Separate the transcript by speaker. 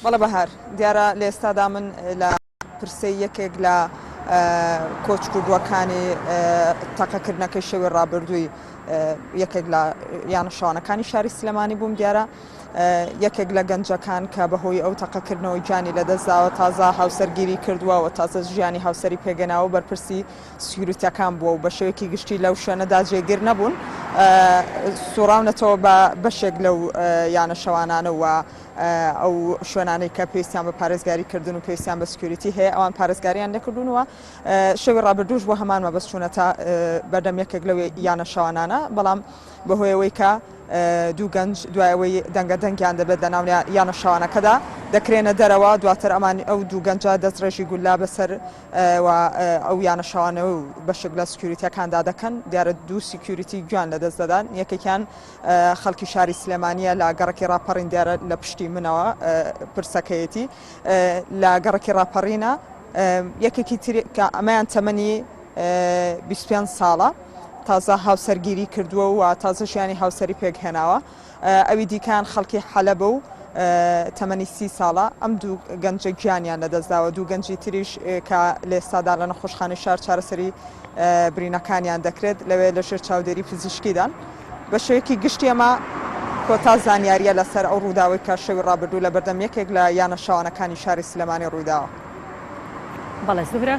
Speaker 1: بەڵە بەهار دیارە لە ئێستادا من لە پرسەی یەکێک لە کۆچکردووەکانی تەقەکردنەکەی شەوی ڕابردووی یەکێک لە یانەشانەکانی شاری سلێمانی بووم دیارە یەکێک لە گەنجەکان کە بەهۆی ئەو تەقەکردنەوەی جانی لەدەستداوە تازە هاوسەرگیری کردووە و تازە ژیانی هاوسەری پێگەناوە بەرپرسی سکیورتیەکان بووە و بە شێوەیەکی گشتی لەو شوێنەدا جێگیر نەبوون سوڕاونەتەوە بە بەشێک لەو یانەشەوانانە و ئەو شوێنانەی کە پێویستیان بە پارێزگاری کردن و پێویستیان بە سکیوریتی هەیە ئەوان پارێزگاریان نەکردوونەوە شەوی ڕابردووش بۆ هەمان مەبەستچوونەتە بەردەم یەکێک لەو یانەشەوانانە بەڵام بەهۆیەوەی کە دوو گەنج دوایەوەی دەنگە دەنگیان دەبێت لە ناو یانەشەوانەکەدا دەکرێنە دەرەوە دواتر ئەمان ئەو دوو گەنجە دەستڕێژی گولا بەسەر ئەو یانەشەوانەوە و بەشێک لە سکیوریتیەکاندا دەکەن دیارە دوو سکیوریتی گویان لەدەست دەدان یەکێکیان خەڵکی شاری سلێمانیە لە گەڕێکی ڕاپەڕین دیارە لە پشتی منەوە پرسەکەیەتی لە گەڕێکی ڕاپەڕینە یەکێکی تری کە ئەمەیان تەمەنی 25 ساڵە تازە هاوسەرگیری کردووە و تازە ژیانی هاوسەری پێکهێناوە ئەوی دیکان خەڵکی حەلەبە و تەمەنی 30 ساڵە ئەم دوو گەنجە گیانیان لەدەستداوە دوو گەنجی تریش کە لە ئێستادا لە نەخۆشخانەی شار چارەسەری برینەکانیان دەکرێت لەوێ لە ژێر چاودێری فیزیشکیدان بە شێوەیەکی گشتی ئەمە کۆتا زانیاریە لەسەر ئەو ڕووداوی کە شەوی ڕابردوو لە بەردەم یەکێک لە یانەشەوانەکانی شاری سلێمانی ڕوویداوە.
Speaker 2: بەڵێ زۆرە